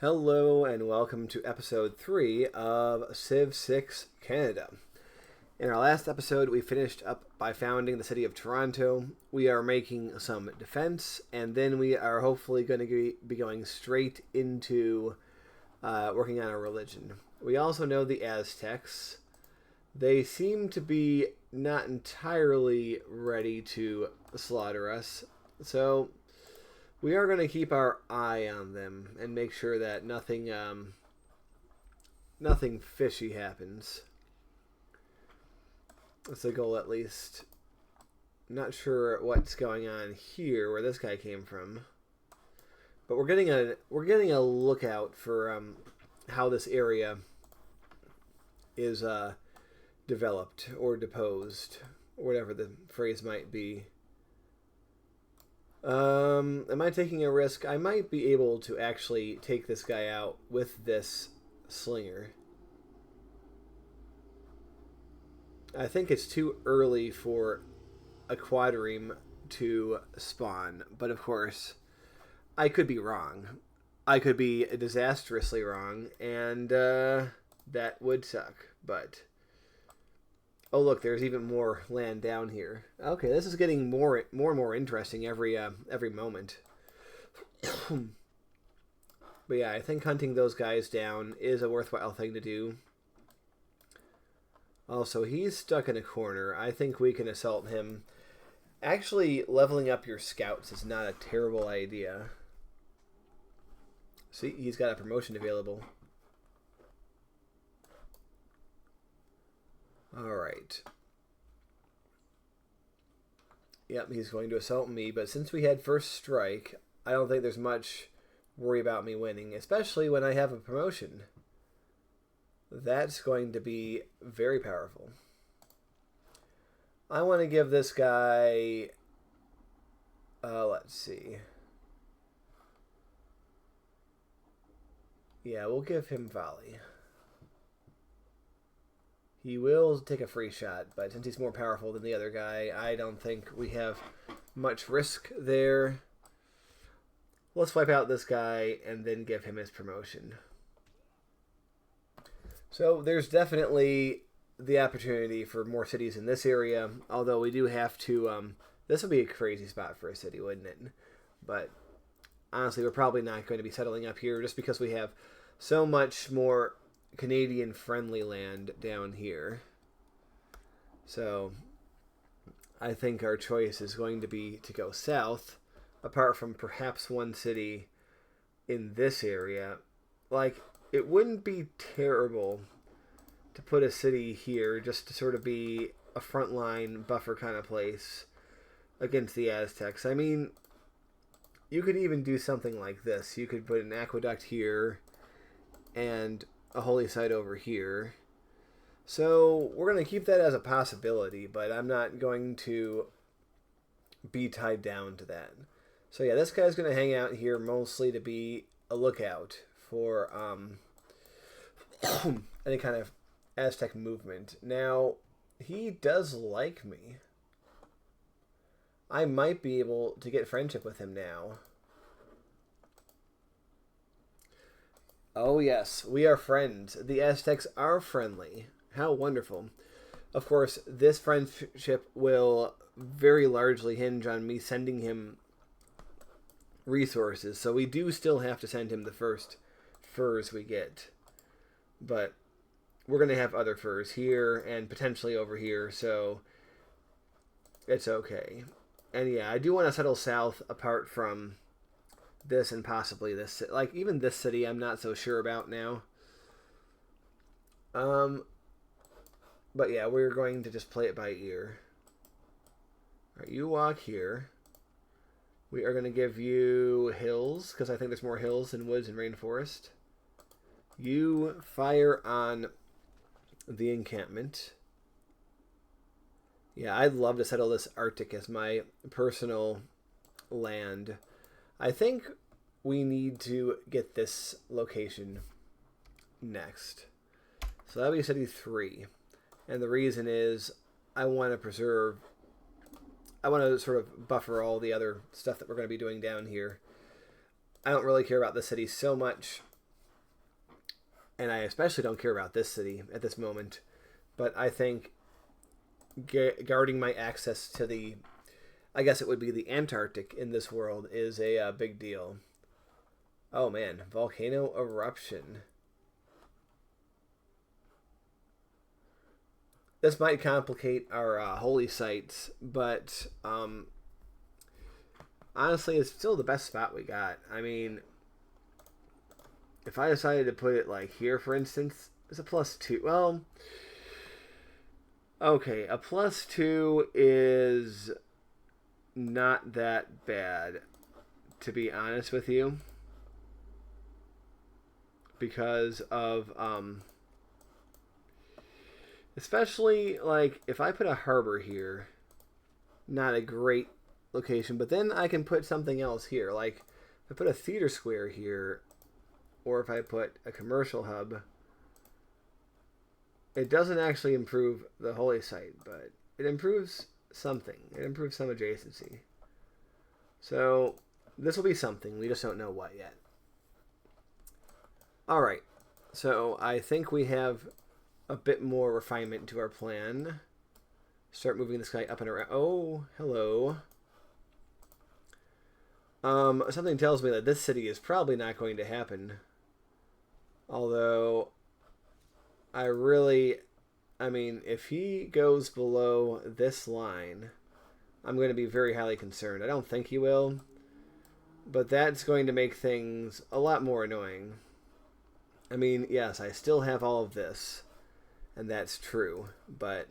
Hello and welcome to episode 3 of Civ 6 Canada. In our last episode, we finished up by founding the city of Toronto. We are making some defense, and then we are hopefully going to be going straight into working on a religion. We also know the Aztecs. They seem to be not entirely ready to slaughter us, so we are going to keep our eye on them and make sure that nothing fishy happens. That's the goal, at least. Not sure what's going on here, where this guy came from, but we're getting a lookout for how this area is developed or deposed, whatever the phrase might be. Am I taking a risk? I might be able to actually take this guy out with this slinger. I think it's too early for a quadrireme to spawn, but of course, I could be wrong. I could be disastrously wrong, and that would suck, but... Oh, look, there's even more land down here. Okay, this is getting more and more interesting every moment. But yeah, I think hunting those guys down is a worthwhile thing to do. Also, he's stuck in a corner. I think we can assault him. Actually, leveling up your scouts is not a terrible idea. See, he's got a promotion available. Alright. Yep, he's going to assault me, but since we had first strike, I don't think there's much worry about me winning, especially when I have a promotion. That's going to be very powerful. I want to give this guy... let's see. Yeah, we'll give him volley. He will take a free shot, but since he's more powerful than the other guy, I don't think we have much risk there. Let's wipe out this guy and then give him his promotion. So there's definitely the opportunity for more cities in this area, although we do have to... this would be a crazy spot for a city, wouldn't it? But honestly, we're probably not going to be settling up here just because we have so much more Canadian-friendly land down here. So I think our choice is going to be to go south, apart from perhaps one city in this area. Like, it wouldn't be terrible to put a city here just to sort of be a frontline buffer kind of place against the Aztecs. I mean, you could even do something like this. You could put an aqueduct here and a holy site over here. So we're going to keep that as a possibility, but I'm not going to be tied down to that. So yeah, this guy's going to hang out here mostly to be a lookout for any kind of Aztec movement. Now, he does like me. I might be able to get friendship with him now. Oh yes, we are friends. The Aztecs are friendly. How wonderful. Of course, this friendship will very largely hinge on me sending him resources, so we do still have to send him the first furs we get. But we're going to have other furs here and potentially over here, so it's okay. And yeah, I do want to settle south apart from this and possibly this. Like, even this city I'm not so sure about now. But yeah, we're going to just play it by ear. Alright, you walk here. We are going to give you hills, because I think there's more hills than woods and rainforest. You fire on the encampment. Yeah, I'd love to settle this Arctic as my personal land. I think we need to get this location next. So that'll be city 3. And the reason is I want to sort of buffer all the other stuff that we're going to be doing down here. I don't really care about the city so much. And I especially don't care about this city at this moment. But I think guarding my access to the, I guess it would be the Antarctic in this world, is a big deal. Oh man, volcano eruption. This might complicate our holy sites, but honestly, it's still the best spot we got. I mean, if I decided to put it like here, for instance, it's a +2. Well, okay, a +2 is not that bad, to be honest with you, because of especially like if I put a harbor here, not a great location, but then I can put something else here. Like if I put a theater square here, or if I put a commercial hub, it doesn't actually improve the holy site, but it improves something. It improves some adjacency. So this will be something. We just don't know what yet. All right. So I think we have a bit more refinement to our plan. Start moving this guy up and around. Oh, hello. Something tells me that this city is probably not going to happen. Although, I mean, if he goes below this line, I'm going to be very highly concerned. I don't think he will, but that's going to make things a lot more annoying. I mean, yes, I still have all of this, and that's true, but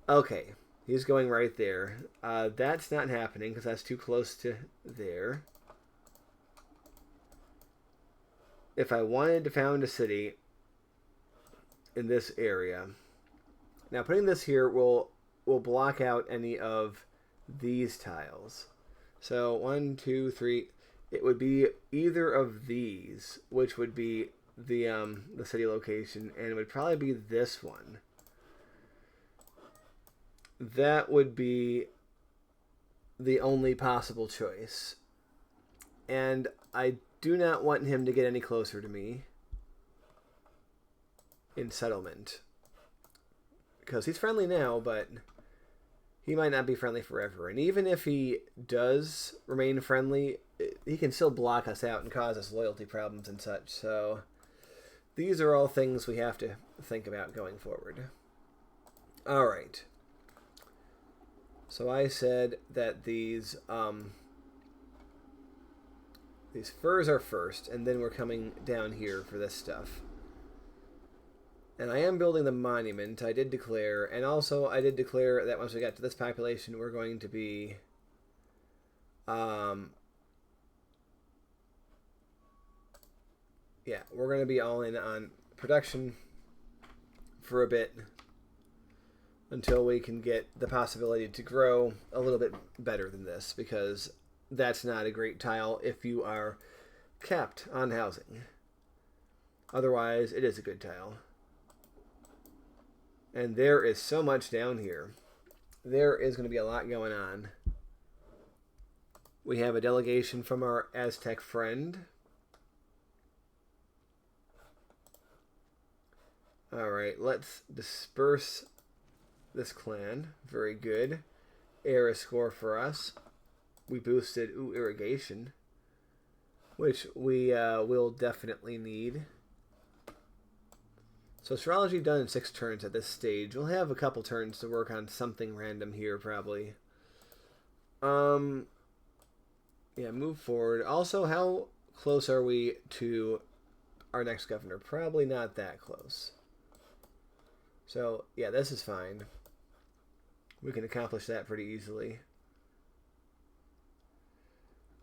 okay, he's going right there. That's not happening because that's too close to there. If I wanted to found a city in this area, now putting this here will block out any of these tiles. So 1, 2, 3. It would be either of these, which would be the city location, and it would probably be this one. That would be the only possible choice. And I do not want him to get any closer to me in settlement. Because he's friendly now, but he might not be friendly forever. And even if he does remain friendly, he can still block us out and cause us loyalty problems and such. So these are all things we have to think about going forward. All right. So I said that these furs are first, and then we're coming down here for this stuff. And I am building the monument, I did declare, and also I did declare that once we got to this population, we're going to be yeah, we're going to be all in on production for a bit until we can get the possibility to grow a little bit better than this, because that's not a great tile if you are capped on housing. Otherwise, it is a good tile. And there is so much down here. There is going to be a lot going on. We have a delegation from our Aztec friend. Alright, let's disperse this clan. Very good. Era score for us. We boosted irrigation, which we will definitely need. So astrology done in 6 turns at this stage. We'll have a couple turns to work on something random here, probably. Yeah, move forward. Also, how close are we to our next governor? Probably not that close. So, yeah, this is fine. We can accomplish that pretty easily.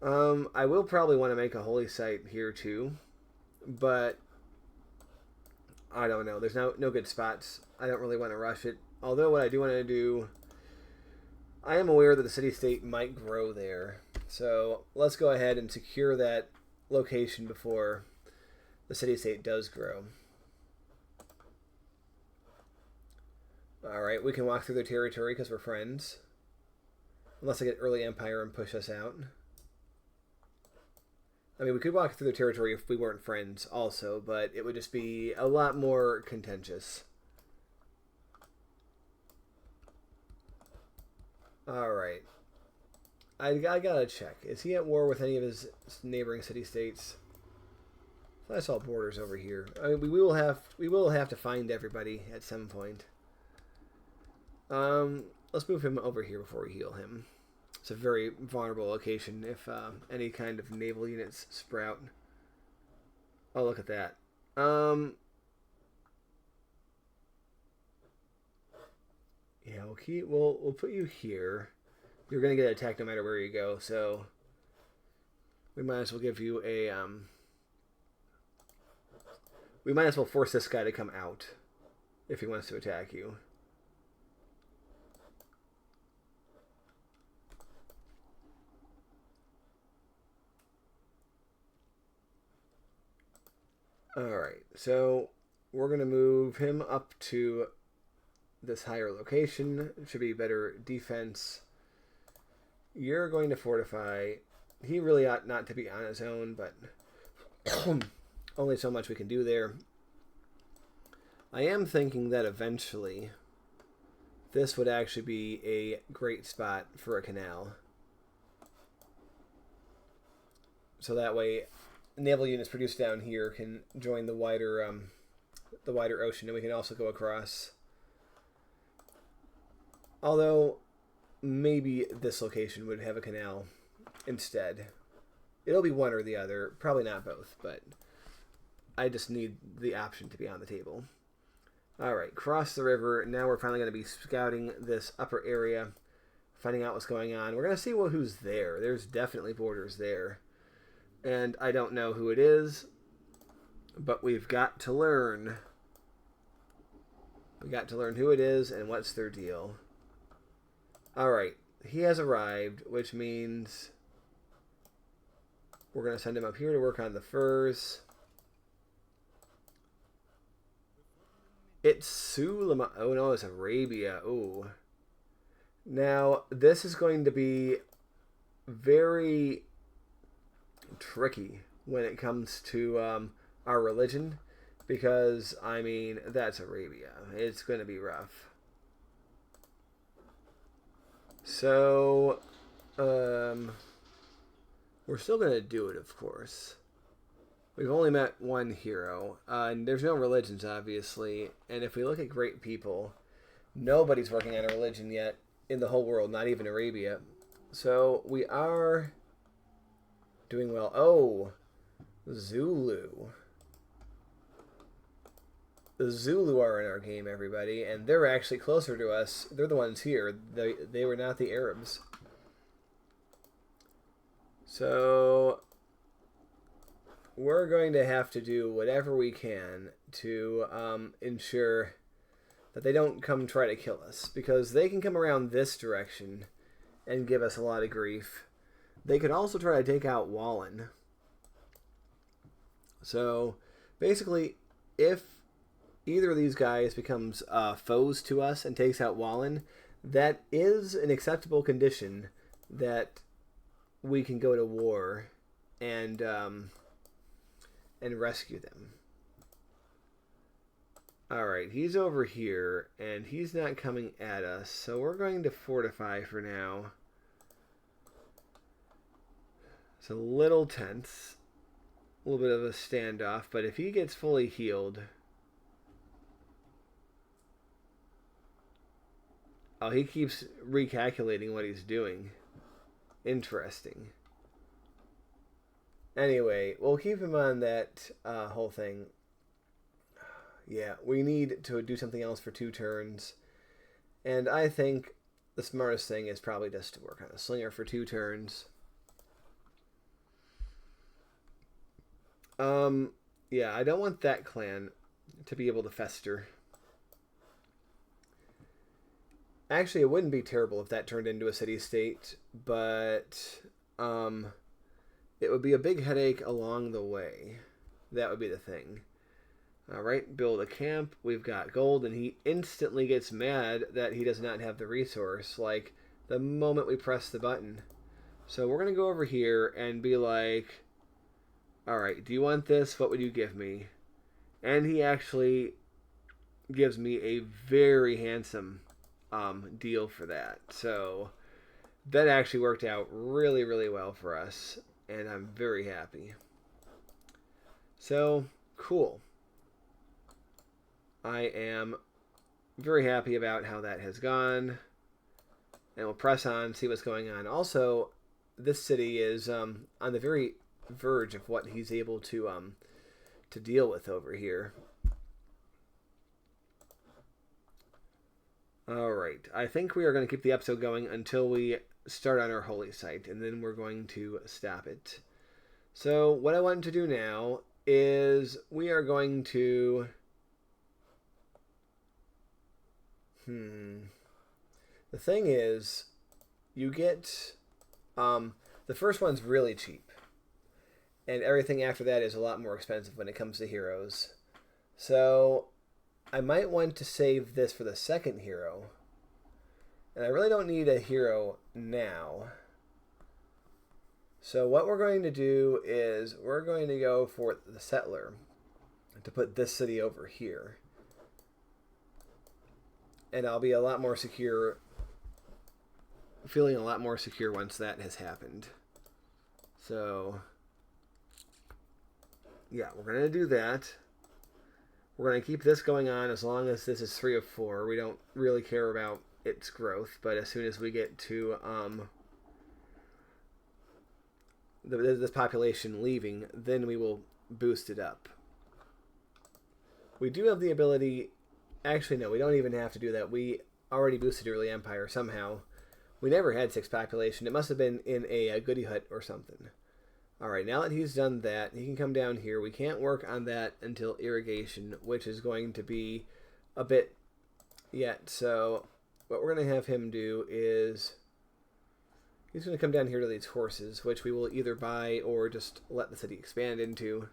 I will probably want to make a holy site here, too. But I don't know. There's no good spots. I don't really want to rush it. Although what I do want to do, I am aware that the city-state might grow there. So let's go ahead and secure that location before the city-state does grow. Alright, we can walk through their territory because we're friends. Unless I get early empire and push us out. I mean, we could walk through their territory if we weren't friends also, but it would just be a lot more contentious. Alright. I gotta check. Is he at war with any of his neighboring city-states? I saw borders over here. I mean, we will have to find everybody at some point. Let's move him over here before we heal him. It's a very vulnerable location if any kind of naval units sprout. Oh, look at that. Yeah, we'll put you here. You're gonna get attacked no matter where you go, so we might as well give you a we might as well force this guy to come out if he wants to attack you. Alright, so we're going to move him up to this higher location. It should be better defense. You're going to fortify. He really ought not to be on his own, but only so much we can do there. I am thinking that eventually this would actually be a great spot for a canal. So that way naval units produced down here can join the wider ocean, and we can also go across. Although maybe this location would have a canal instead. It'll be one or the other, probably not both, but I just need the option to be on the table. Alright, cross the river. Now we're finally going to be scouting this upper area, finding out what's going on. We're going to see who's there. There's definitely borders there. And I don't know who it is, but we've got to learn. We got to learn who it is and what's their deal. Alright, he has arrived, which means we're going to send him up here to work on the furs. It's Sulema. Oh no, it's Arabia. Oh. Now, this is going to be very tricky when it comes to our religion, because I mean, that's Arabia. It's going to be rough. So we're still going to do it, of course. We've only met one hero, and there's no religions, obviously, and if we look at great people, nobody's working on a religion yet in the whole world, not even Arabia. So we are doing well. Oh, Zulu. The Zulu are in our game, everybody, and they're actually closer to us. They're the ones here. They were not the Arabs. So we're going to have to do whatever we can to ensure that they don't come try to kill us, because they can come around this direction and give us a lot of grief. They could also try to take out Wallen. So basically, if either of these guys becomes foes to us and takes out Wallen, that is an acceptable condition that we can go to war and rescue them. Alright, he's over here, and he's not coming at us, so we're going to fortify for now. It's a little tense. A little bit of a standoff, but if he gets fully healed... Oh, he keeps recalculating what he's doing. Interesting. Anyway, we'll keep him on that whole thing. Yeah, we need to do something else for 2 turns. And I think the smartest thing is probably just to work on a slinger for 2 turns. Yeah, I don't want that clan to be able to fester. Actually, it wouldn't be terrible if that turned into a city-state, but it would be a big headache along the way. That would be the thing. Alright, build a camp. We've got gold, and he instantly gets mad that he does not have the resource, like, the moment we press the button. So we're going to go over here and be like, All right, do you want this? What would you give me? And he actually gives me a very handsome deal for that. So that actually worked out really, really well for us, and I'm very happy. So, cool. I am very happy about how that has gone, and we'll press on, see what's going on. Also, this city is on the very verge of what he's able to deal with over here. All right, I think we are going to keep the episode going until we start on our holy site, and then we're going to stop it. So what I want to do now is we are going to... The thing is, you get... the first one's really cheap, and everything after that is a lot more expensive when it comes to heroes. So I might want to save this for the second hero. And I really don't need a hero now. So what we're going to do is we're going to go for the settler to put this city over here. And I'll be a lot more secure, feeling a lot more secure once that has happened. So yeah, we're going to do that. We're going to keep this going on as long as this is 3 of 4. We don't really care about its growth, but as soon as we get to this population leaving, then we will boost it up. We do have the ability... Actually, no, we don't even have to do that. We already boosted Early Empire somehow. We never had 6 population. It must have been in a goodie hut or something. Alright, now that he's done that, he can come down here. We can't work on that until irrigation, which is going to be a bit yet. So what we're going to have him do is he's going to come down here to these horses, which we will either buy or just let the city expand into.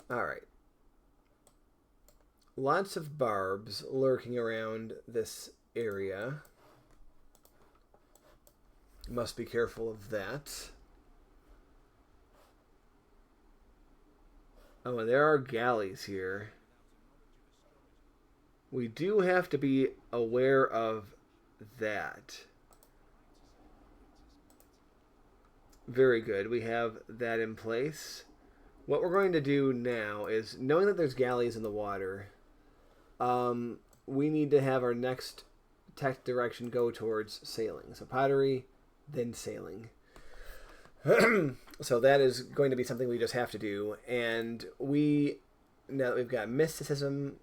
Alright. Lots of barbs lurking around this area. Must be careful of that. Oh, and there are galleys here. We do have to be aware of that. Very good. We have that in place. What we're going to do now is, knowing that there's galleys in the water, we need to have our next tech direction go towards sailing. So pottery, then sailing. So that is going to be something we just have to do. And now that we've got mysticism,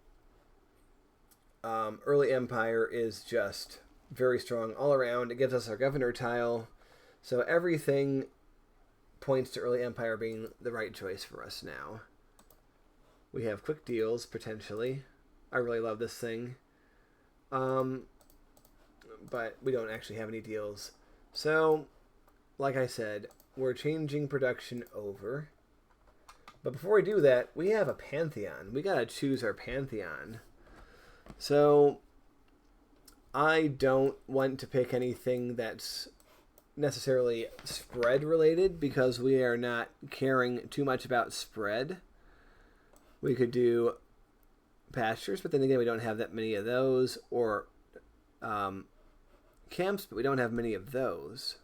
Early Empire is just very strong all around. It gives us our governor tile. So everything points to Early Empire being the right choice for us now. We have quick deals, potentially. I really love this thing. But we don't actually have any deals. So, like I said, we're changing production over. But before we do that, we have a pantheon. We gotta choose our pantheon. So, I don't want to pick anything that's necessarily spread related because we are not caring too much about spread. We could do pastures, but then again, we don't have that many of those, or camps, but we don't have many of those.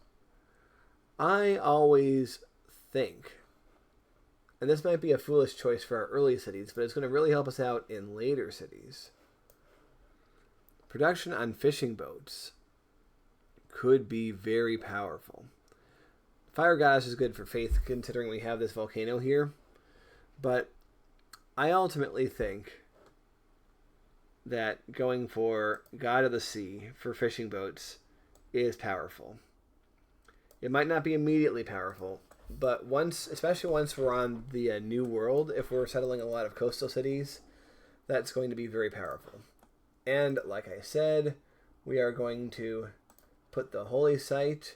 I always think, and this might be a foolish choice for our early cities, but it's going to really help us out in later cities. Production on fishing boats could be very powerful. Fire Goddess is good for faith, considering we have this volcano here, but I ultimately think that going for God of the Sea for fishing boats is powerful. It might not be immediately powerful, but especially once we're on the New World, if we're settling a lot of coastal cities, that's going to be very powerful. And like I said, we are going to put the holy site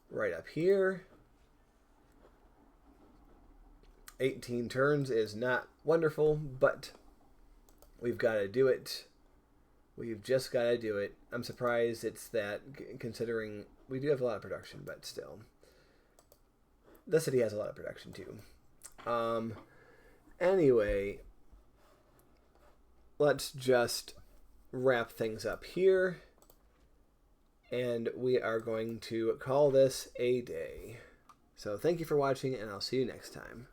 right up here. 18 turns is not wonderful, but we've got to do it. We've just got to do it. I'm surprised it's that, considering we do have a lot of production, but still. The city has a lot of production too. Anyway, let's just wrap things up here. And we are going to call this a day. So thank you for watching, and I'll see you next time.